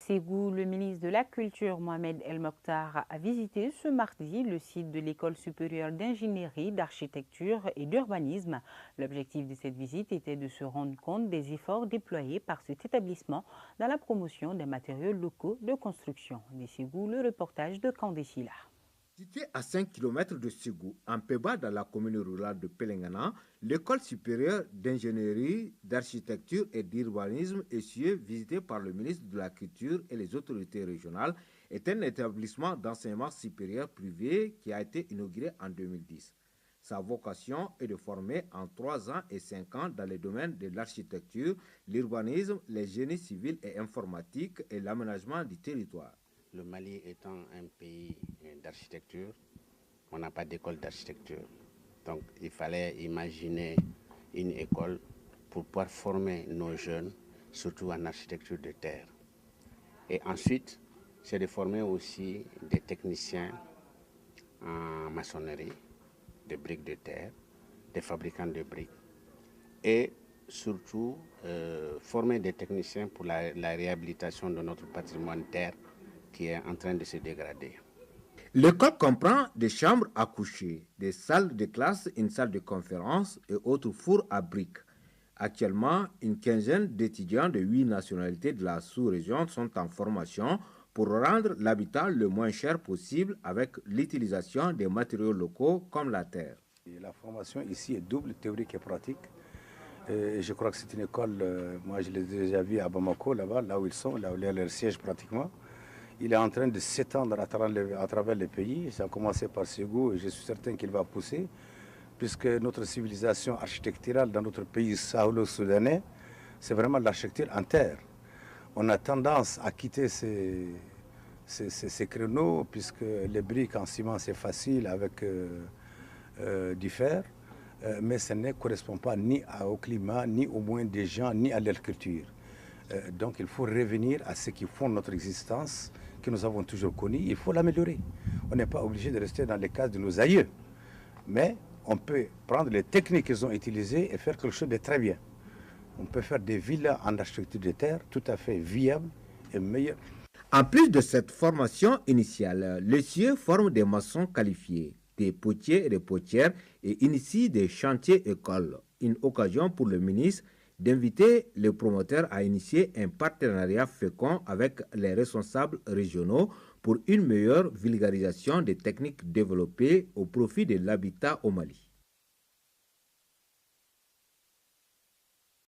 Ségou, le ministre de la Culture Mohamed El Mokhtar a visité ce mardi le site de l'École supérieure d'ingénierie, d'architecture et d'urbanisme. L'objectif de cette visite était de se rendre compte des efforts déployés par cet établissement dans la promotion des matériaux locaux de construction. De Ségou, le reportage de Kandé-Sila. Située à 5 km de Ségou, en Péba, dans la commune rurale de Pelengana, l'école supérieure d'ingénierie, d'architecture et d'urbanisme, ESUE, visitée par le ministre de la Culture et les autorités régionales, est un établissement d'enseignement supérieur privé qui a été inauguré en 2010. Sa vocation est de former en 3 ans et 5 ans dans les domaines de l'architecture, l'urbanisme, les génies civils et informatiques et l'aménagement du territoire. Le Mali étant un pays d'architecture, on n'a pas d'école d'architecture. Donc il fallait imaginer une école pour pouvoir former nos jeunes, surtout en architecture de terre. Et ensuite, c'est de former aussi des techniciens en maçonnerie, des briques de terre, des fabricants de briques. Et surtout, former des techniciens pour la réhabilitation de notre patrimoine terre qui est en train de se dégrader. L'école comprend des chambres à coucher, des salles de classe, une salle de conférence et autres fours à briques. Actuellement, une quinzaine d'étudiants de 8 nationalités de la sous-région sont en formation pour rendre l'habitat le moins cher possible avec l'utilisation des matériaux locaux comme la terre. La formation ici est double, théorique et pratique. Et je crois que c'est une école, moi je l'ai déjà vu à Bamako, là-bas, là où ils sont, là où il y a leur siège pratiquement. Il est en train de s'étendre à travers les pays. Ça a commencé par Ségou et je suis certain qu'il va pousser, puisque notre civilisation architecturale dans notre pays sahélo-soudanais, c'est vraiment l'architecture en terre. On a tendance à quitter ces créneaux, puisque les briques en ciment, c'est facile avec du fer, mais ça ne correspond pas ni au climat, ni au moins des gens, ni à leur culture. Donc il faut revenir à ce qui font notre existence, que nous avons toujours connu. Il faut l'améliorer. On n'est pas obligé de rester dans les cases de nos aïeux. Mais on peut prendre les techniques qu'ils ont utilisées et faire quelque chose de très bien. On peut faire des villas en architecture de terre tout à fait viables et meilleures. En plus de cette formation initiale, l'ESUE forme des maçons qualifiés, des potiers et des potières et initie des chantiers écoles. Une occasion pour le ministre d'inviter les promoteurs à initier un partenariat fécond avec les responsables régionaux pour une meilleure vulgarisation des techniques développées au profit de l'habitat au Mali.